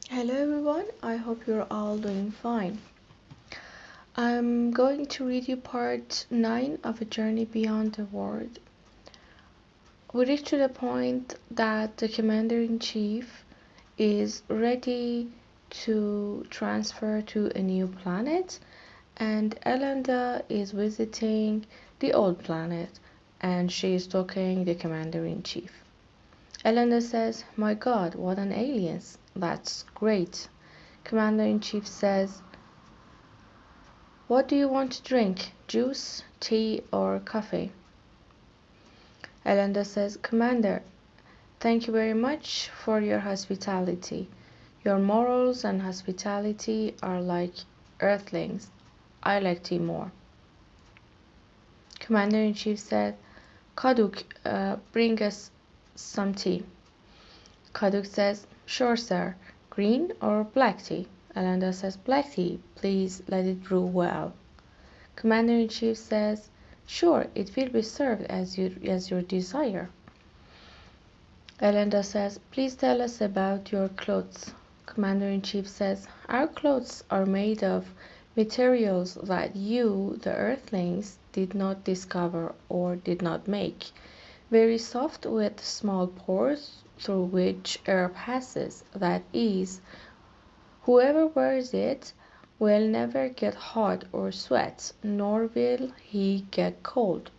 Hello everyone, I hope you're all doing fine. I'm going to read you part 9 of A Journey Beyond the World. We reach to the point that the Commander-in-Chief is ready to transfer to a new planet, and Elenda is visiting the old planet, and she is talking the Commander-in-Chief. Elenda says, "My God, what an aliens! That's great." Commander-in-Chief says, "What do you want to drink? Juice, tea, or coffee?" Elenda says, "Commander, thank you very much for your hospitality. Your morals and hospitality are like earthlings. I like tea more." Commander-in-Chief said, "Kaduk, bring us some tea." Kaduk says, "Sure, sir. Green or black tea?" Elenda says, "Black tea. Please let it brew well." Commander-in-Chief says, "Sure, it will be served as your desire." Elenda says, "Please tell us about your clothes." Commander-in-Chief says, "Our clothes are made of materials that you, the Earthlings, did not discover or did not make. Very soft with small pores through which air passes. That is, whoever wears it will never get hot or sweat, nor will he get cold.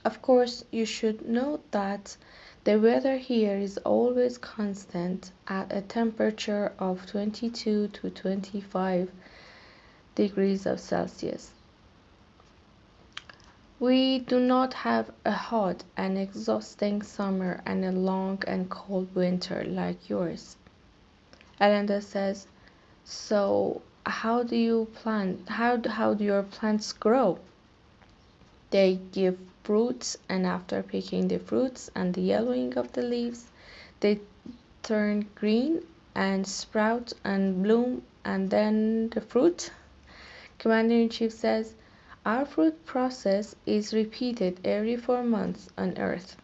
Of course, you should note that the weather here is always constant at a temperature of 22 to 25 degrees of Celsius. We do not have a hot and exhausting summer and a long and cold winter like yours." Elenda says, "So how do your plants grow?" "They give fruits, and after picking the fruits and the yellowing of the leaves, they turn green and sprout and bloom, and then the fruit." Commander-in-Chief says, "Our fruit process is repeated every 4 months on Earth,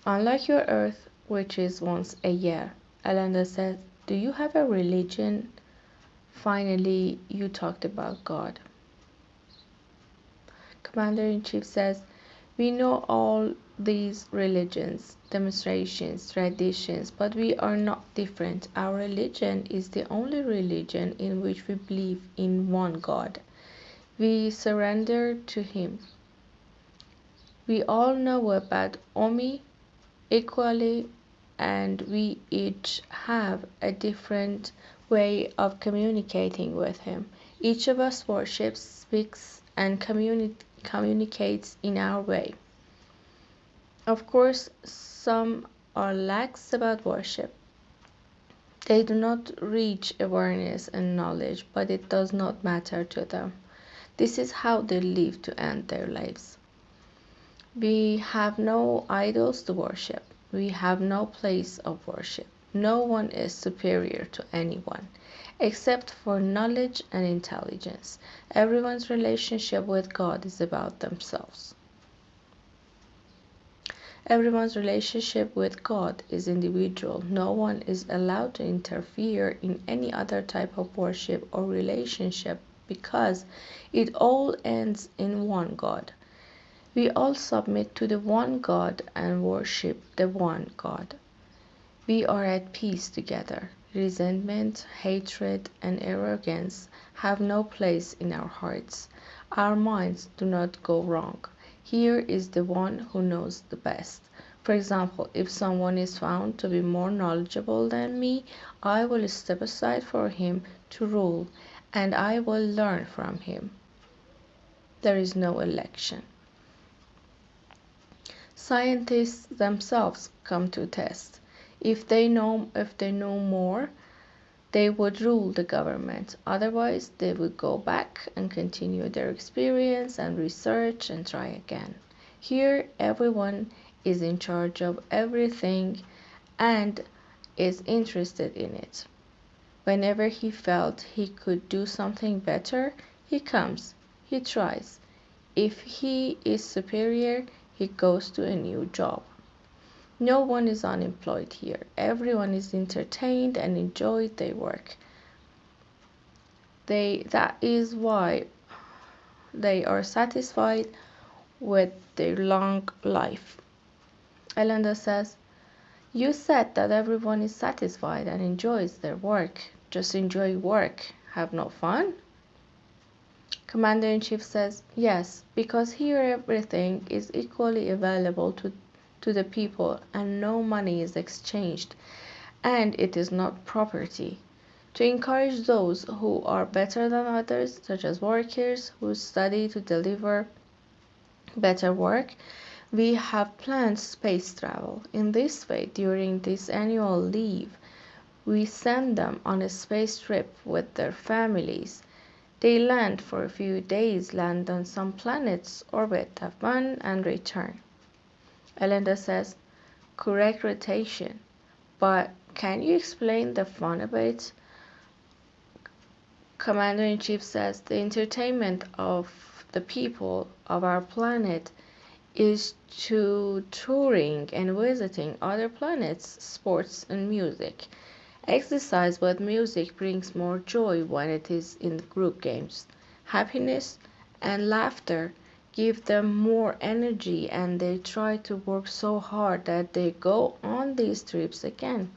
unlike your Earth, which is once a year." Elenda says, "Do you have a religion?" Finally, you talked about God. Commander-in-Chief says, "We know all these religions, demonstrations, traditions, but we are not different. Our religion is the only religion in which we believe in one God. We surrender to Him. We all know about Omi equally, and we each have a different way of communicating with Him. Each of us worships, speaks, and communicates in our way. Of course, some are lax about worship. They do not reach awareness and knowledge, but it does not matter to them. This is how they live to end their lives. We have no idols to worship. We have no place of worship. No one is superior to anyone, except for knowledge and intelligence. Everyone's relationship with God is about themselves. Everyone's relationship with God is individual. No one is allowed to interfere in any other type of worship or relationship because it all ends in one God. We all submit to the one God and worship the one God. We are at peace together. Resentment, hatred, and arrogance have no place in our hearts. Our minds do not go wrong. Here is the one who knows the best. For example, if someone is found to be more knowledgeable than me, I will step aside for him to rule, and I will learn from him. There is no election. Scientists themselves come to test. If they know more, they would rule the government. Otherwise, they would go back and continue their experience and research and try again. Here, everyone is in charge of everything and is interested in it. Whenever he felt he could do something better, he comes, he tries. If he is superior, he goes to a new job. No one is unemployed here. Everyone is entertained and enjoys their work. That is why they are satisfied with their long life. Elenda says, you said that everyone is satisfied and enjoys their work. Just enjoy work, have no fun? Commander-in-Chief says, yes, because here everything is equally available to the people and no money is exchanged, and it is not property. To encourage those who are better than others, such as workers who study to deliver better work, we have planned space travel. In this way, during this annual leave, we send them on a space trip with their families. They land for a few days, land on some planets, orbit, have fun, and return. Elenda says, correct rotation. But can you explain the fun a bit? Commander-in-Chief says, the entertainment of the people of our planet is to touring and visiting other planets, sports and music. Exercise but music brings more joy when it is in group games. Happiness and laughter give them more energy and they try to work so hard that they go on these trips again.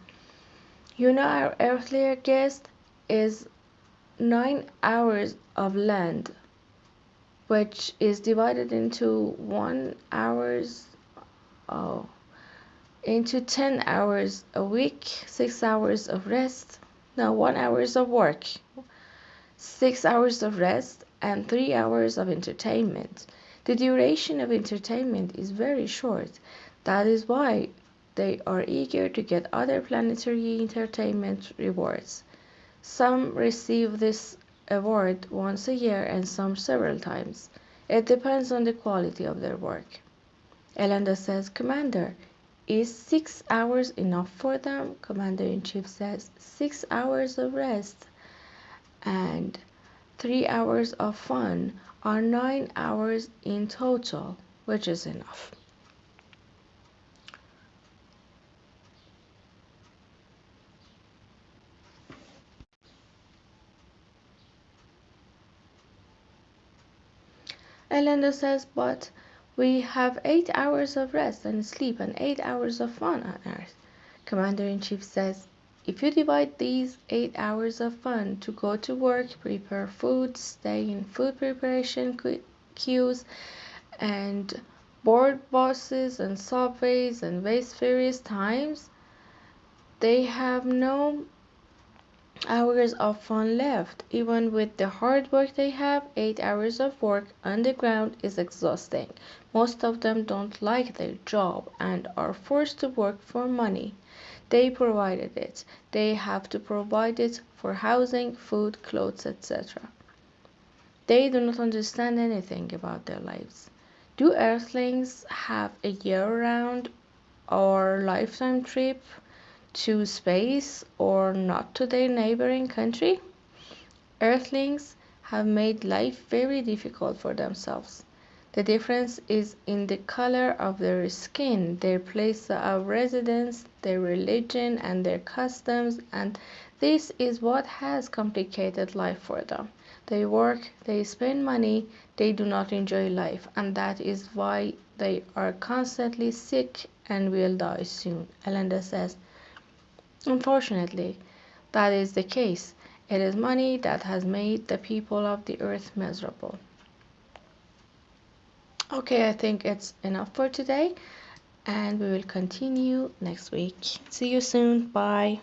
You know, our earthly guest is 9 hours of land, which is divided into 1 hours oh, into 10 hours a week, 6 hours of rest, no, 1 hours of work, 6 hours of rest, and 3 hours of entertainment. The duration of entertainment is very short. That is why they are eager to get other planetary entertainment rewards. Some receive this award once a year and some several times. It depends on the quality of their work. Elenda says, Commander, is 6 hours enough for them? Commander-in-Chief says, 6 hours of rest and 3 hours of fun are 9 hours in total, which is enough. Elenda says, but we have 8 hours of rest and sleep and 8 hours of fun on Earth. Commander-in-Chief says, if you divide these 8 hours of fun to go to work, prepare food, stay in food preparation queues, and board buses and subways and waste various times, they have no hours of fun left. Even with the hard work they have, 8 hours of work on the ground is exhausting. Most of them don't like their job and are forced to work for money. They provided it. They have to provide it for housing, food, clothes, etc. They do not understand anything about their lives. Do Earthlings have a year-round or lifetime trip to space or not to their neighboring country? Earthlings have made life very difficult for themselves. The difference is in the color of their skin, their place of residence, their religion, and their customs, and this is what has complicated life for them. They work, they spend money, they do not enjoy life, and that is why they are constantly sick and will die soon. Elenda says, unfortunately, that is the case. It is money that has made the people of the earth miserable. Okay, I think it's enough for today, and we will continue next week. See you soon. Bye.